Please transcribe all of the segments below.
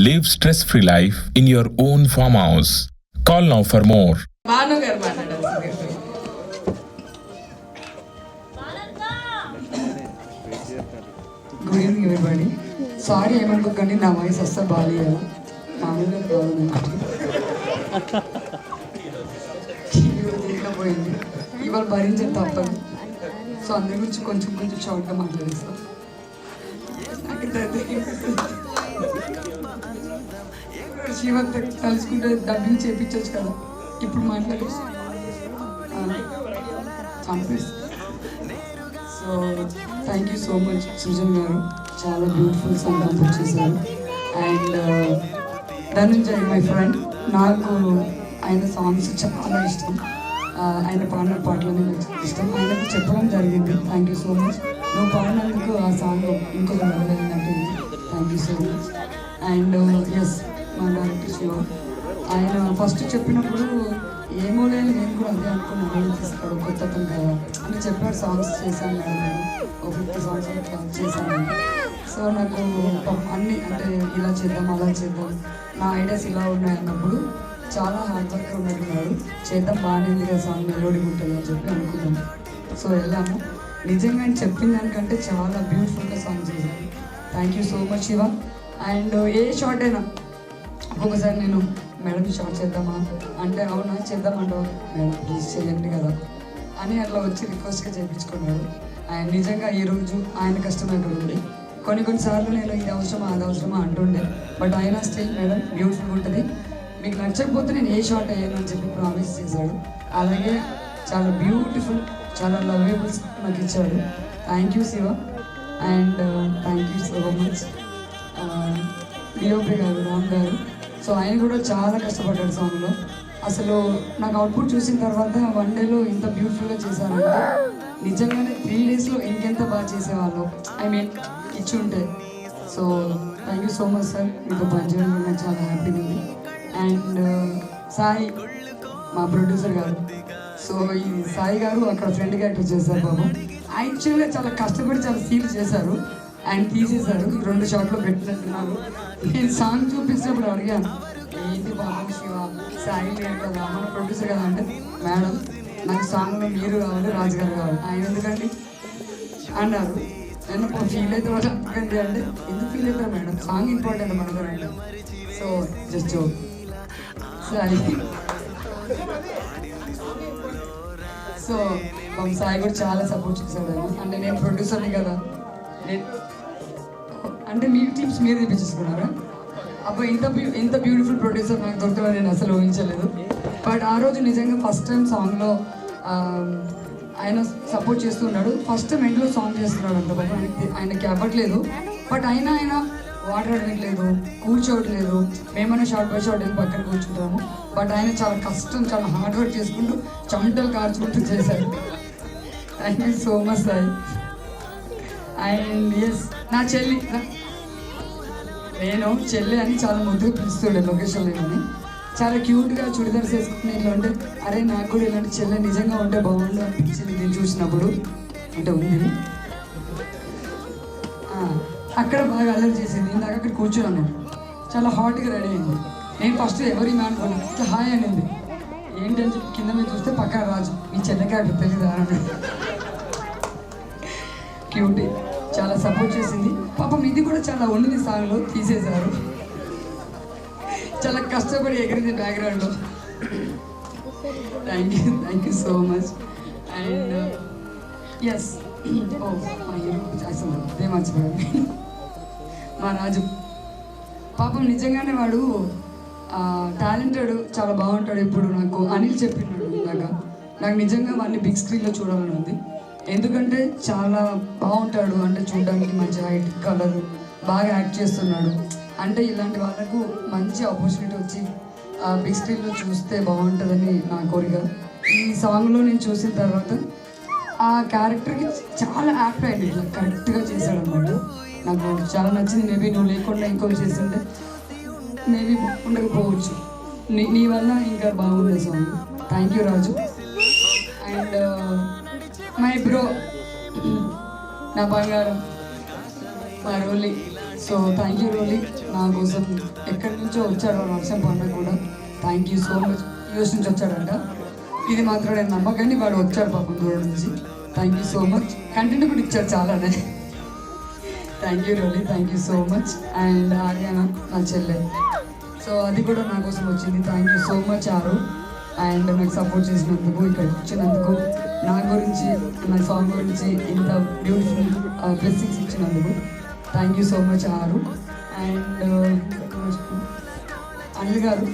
Live stress-free life in your own farmhouse. Call now for more. Bhanu గారు మాట్లాడాల్సింది. Good evening everybody. Sorry ఏమనుకోకండి, నా voice అస్సలు బాగాలేదు, మామూలుగా బాగుంది. ఇవాళ భరించే తప్పదు. సో అందరి గురించి కొంచెం కొంచెం షార్ట్గా మాట్లాడేస్తాను. శివంత తలుచుకుంటే డబ్బింగ్ చేయించవచ్చు కదా, ఇప్పుడు మాట్లాడేసి చంపేస్తాను. So thank you so much Srujan గారు, చాలా బ్యూటిఫుల్ సాంగ్ కంపోజ్ చేశారు. అండ్ ధనుంజయ్ మై ఫ్రెండ్, నాకు ఆయన సాంగ్స్ చాలా ఇష్టం, ఆయన పాడిన పాటలని నాకు ఇష్టం. ఆయనకు చెప్పడం జరిగింది, థ్యాంక్ యూ సో మచ్, నువ్వు పాడినందుకు ఆ సాంగ్ ఇంకొక వెళ్ళినట్టుంది, thank you so much. And yes, మా డైరెక్టర్ శివ, ఆయన ఫస్ట్ చెప్పినప్పుడు ఏమో లేదు, నేను కూడా అదే అనుకున్నాను, తీస్తాడు కొత్త అతను కదా అని చెప్పాడు. సాంగ్స్ చేశాను మేడం, నేను ఒక 50 సాంగ్స్ చేశాను. సో నాకు అన్నీ అంటే ఇలా చేద్దాం అలా చేద్దాం, నా ఐడియాస్ ఇలా ఉన్నాయి అన్నప్పుడు చాలా హార్డ్ వర్క్ ఉన్నట్టున్నాడు. చేద్దాం బాగానే ఉంది కదా, సాంగ్ మెలోడీ ఉంటుంది అని చెప్పి అనుకున్నాను. సో వెళ్ళాము, నిజంగా ఆయన చెప్పిన దానికంటే చాలా బ్యూటిఫుల్గా సాంగ్ చేశాను. Thank you so much Shiva. And A short అయినా ఒక్కొక్కసారి నేను మేడం షార్ట్ చేద్దామా అంటే, అవునా చేద్దామంటావు మేడం, ప్లీజ్ చేయండి కదా అని అట్లా వచ్చి రిక్వెస్ట్గా చేయించుకున్నాడు. ఆయన నిజంగా ఈరోజు ఆయన కష్టం అక్కడ ఉంది. కొన్నిసార్లు నేను ఇది అవసరమా అది అవసరమా అంటుండే, బట్ ఆయన స్టిల్ మేడం బ్యూటిఫుల్గా ఉంటుంది, మీకు నచ్చకపోతే నేను ఏ షార్ట్ అయ్యాను అని చెప్పి ప్రామిస్ చేశాడు. అలాగే చాలా బ్యూటిఫుల్, చాలా లవేబుల్స్ నాకు ఇచ్చాడు. Thank you Shiva. And thank you so much DOP గారు, రామ్ గారు. సో ఆయన కూడా చాలా కష్టపడ్డాడు సాంగ్లో. అసలు నాకు అవుట్పుట్ చూసిన తర్వాత 1 డేలో ఇంత బ్యూటిఫుల్గా చేశారంటే నిజంగానే 3 డేస్లో ఇంకెంత బాగా చేసేవాళ్ళు, ఐ మీన్ ఇచ్చి ఉంటే. So thank you so much sir, మీతో పనిచేయడం కూడా నాకు చాలా హ్యాపీగా ఉంది. అండ్ సాయి మా ప్రొడ్యూసర్ గారు, సో ఈ సాయి గారు అక్కడ ఫ్రెండ్ క్యారెక్టర్ చేశారు బాబు. యాక్చువల్గా చాలా కష్టపడి చాలా సీల్ చేశారు, ఆయన తీసేశారు, 2 షాట్లో పెట్టినట్టున్నారు. నేను సాంగ్ చూపించినప్పుడు అడిగాను, ఏంటి బాబు శివ సాయి లేరు కదా, మన ప్రొడ్యూసర్ కదా అంటే, మేడం నాకు సాంగ్లో మీరు కావాలి, రాజు గారు కావాలి. ఆయన ఎందుకండి అన్నారు. నేను ఫీల్ అయితే వాళ్ళు ఎందుకండి అంటే, ఎందుకు ఫీల్ అవుతారు మేడం, సాంగ్ ఇంపార్టెంట్ మన దగ్గర అంటే. So just joke. Sai so Sai కూడా చాలా సపోర్ట్ చేశాడు. అంటే నేను ప్రొడ్యూసర్ని కదా, నేను అంటే మీ టీమ్స్ మీరు తెప్పించేసుకున్నారా? అప్పుడు ఇంత బ్యూటిఫుల్ ప్రొడ్యూసర్ నాకు దొరకదని నేను అసలు ఊహించలేదు. బట్ ఆ రోజు నిజంగా ఫస్ట్ టైం సాంగ్లో ఆయన సపోర్ట్ చేస్తున్నాడు. ఫస్ట్ టైం ఎండ్లో సాంగ్ చేస్తున్నాడు అంత బాబు, ఆయనకి అవ్వట్లేదు. బట్ ఆయన వాటర్ అడగట్లేదు, కూర్చోవట్లేదు. మేమైనా షార్ట్ బై షార్ట్ వెళ్ళి పక్కన కూర్చుంటాము. బట్ ఆయన చాలా కష్టం, చాలా హార్డ్ వర్క్ చేసుకుంటూ చెమటలు కార్చుకుంటూ చేశారు. Thank you so much Sai. And yes, నా చెల్లి, నేను చెల్లి అని చాలా ముద్దుగా పిలుస్తుండే లొకేషన్లో. కానీ చాలా క్యూట్గా చుడిదార్స్ వేసుకుని ఇట్లా ఉంటే, అరే నాకు కూడా ఇలాంటి చెల్లె నిజంగా ఉంటే బాగుండు అనిపించింది నేను చూసినప్పుడు. అంటే ఉంది అక్కడ బాగా అల్లరి చేసింది. ఇందాక అక్కడ కూర్చొని చాలా హాట్గా రెడీ అయింది. నేను ఫస్ట్ ఎవరి అనుకోను, ఇట్లా హాయ్ అనింది. ఏంటని చెప్పి కింద మీద చూస్తే పక్కన రాజు, మీ చెల్లెకి అక్కడ తెలియదు అని. క్యూటీ, చాలా సపోర్ట్ చేసింది పాపం. ఇది కూడా చాలా ఉండింది సాంగ్లో, తీసేశారు. చాలా కష్టపడి ఎగిరింది బ్యాక్గ్రౌండ్లో. Thank you so much. And yes, ఓ మా హీరో అసలు అదే మర్చిపోయాను, మా రాజు. పాపం నిజంగానే వాడు టాలెంటెడ్, చాలా బాగుంటాడు. ఇప్పుడు నాకు అనిల్ చెప్పినాడు ఇందాక, నాకు నిజంగా వాడిని బిగ్ స్క్రీన్లో చూడాలని ఉంది. ఎందుకంటే చాలా బాగుంటాడు, అంటే చూడడానికి మంచి హైట్, కలర్, బాగా యాక్ట్ చేస్తున్నాడు. అంటే ఇలాంటి వాళ్ళకు మంచి ఆపర్చునిటీ వచ్చి బిగ్ స్క్రీన్లో చూస్తే బాగుంటుందని నా కోరిక. ఈ సాంగ్లో నేను చూసిన తర్వాత ఆ క్యారెక్టర్కి చాలా యాప్ట్ అయింది, ఇట్లా కరెక్ట్గా చేశాడు అనమాట. నాకు చాలా నచ్చింది. మేబీ నువ్వు లేకుండా ఇంకోటి చేస్తుంటే మేబీ ఉండకపోవచ్చు. నీ వల్ల ఇంకా బాగుంది song. Thank you Raju. And my bro, నా బంగారం, మా రోలి సో థ్యాంక్ యూ రోలీ, నా కోసం ఎక్కడి నుంచో వచ్చాడు నరసింహ అన్న కూడా. Thank you so much. US నుంచి వచ్చాడంట, ఇది మాత్రం నేను నమ్మకండి, వాడు వచ్చాడు పాపం దూరం నుంచి. Thank you so much. Content కూడా ఇచ్చాడు చాలానే. Thank you Roli, thank you so much. And Aryana నా చెల్లె, సో అది కూడా నా కోసం వచ్చింది. థ్యాంక్ యూ సో మచ్ ఆరు. అండ్ నాకు సపోర్ట్ చేసినందుకు, ఇక్కడికి వచ్చినందుకు, నా గురించి నా సాంగ్ గురించి ఇంత బ్యూటిఫుల్ బ్లెస్సింగ్స్ ఇచ్చినందుకు థ్యాంక్ యూ సో మచ్ ఆరు. అండ్ అనిల్ గారు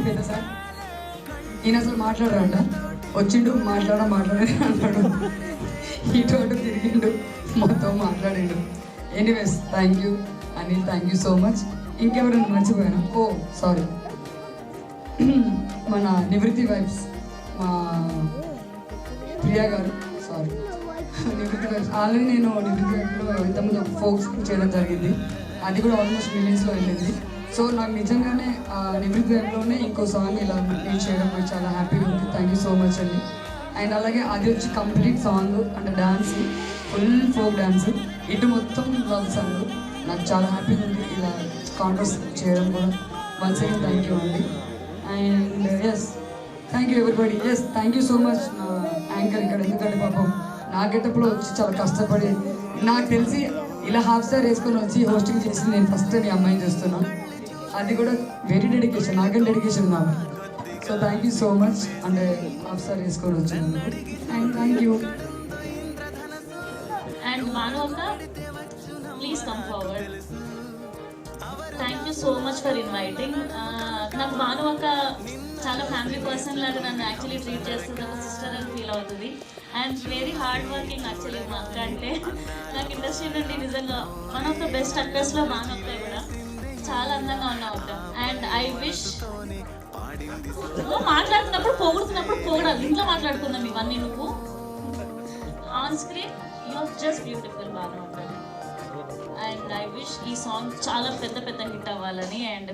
పెద్ద సార్, ఈయన అసలు మాట్లాడరంట, వచ్చిండు మాట్లాడే అన్నాడు, ఇటు అటు తిరిగిండు, మొత్తం మాట్లాడిండు. Anyways thank you Anil, thank you so much. ఇంకెవరైనా మర్చిపోయాను, ఓ సారీ, మన నివృత్తి వైబ్స్ మా ప్రియా గారు, సారీ నివృత్తి వైబ్స్. ఆల్రెడీ నేను నివృత్తి వైబ్లో ఇంతకుముందు ఒక ఫోక్స్ చేయడం జరిగింది, అది కూడా ఆల్మోస్ట్ మిలియన్స్లో వెళ్ళింది. సో నాకు నిజంగానే నివృత్తి వైబ్లోనే ఇంకో సాంగ్ ఇలా నేను చేయడం నాకు చాలా హ్యాపీగా ఉంది. థ్యాంక్ యూ సో మచ్ అండి. అండ్ అలాగే అది వచ్చి కంప్లీట్ సాంగ్ అంటే డ్యాన్స్, ఫుల్ ఫోక్ డ్యాన్స్, ఇటు మొత్తం లవ్ సాంగ్. నాకు చాలా హ్యాపీగా ఉంది ఇలా కాంట్రాస్ చేయడం కూడా. వన్స్ అగైన్ థ్యాంక్ యూ అండి. And yes thank you everybody. Yes thank you so much నా యాంకర్ ఇక్కడ, ఎందుకంటే పాపం నా గెటప్లో వచ్చి చాలా కష్టపడి, నాకు తెలిసి ఇలా హాఫ్ స్టార్ వేసుకొని వచ్చి హోస్టింగ్ చేసి నేను ఫస్ట్ టైం ఈ అమ్మాయిని చూస్తున్నాను. అది కూడా వెరీ డెడికేషన్, నాకని డెడికేషన్ నాకు. So thank you so much, అంటే హాఫ్ స్టార్ వేసుకొని వచ్చినందుకు. And thank you. And Manavaka, please come forward. Thank you so much for inviting. నాకు Manavaka చాలా ఫ్యామిలీ పర్సన్ లాగా నన్ను యాక్చువల్లీ ట్రీట్ చేస్తుంది, ఒక సిస్టర్ అని ఫీల్ అవుతుంది. And very hard working actually మా అక్క అంటే. నాకు ఇండస్ట్రీ నుండి నిజంగా వన్ ఆఫ్ ద బెస్ట్ అక్కర్స్లో Manavaka కూడా. చాలా అందంగా ఉన్నావు అక్క. అండ్ ఐ విష్ మాట్లాడుతున్నప్పుడు పొగుడుతున్నప్పుడు పొగడాలి, ఇంట్లో మాట్లాడుకుందాం ఇవన్నీ. నువ్వు on screen you're just beautiful Manavaka. And I wish ఈ సాంగ్ చాలా పెద్ద హిట్ అవ్వాలని. అండ్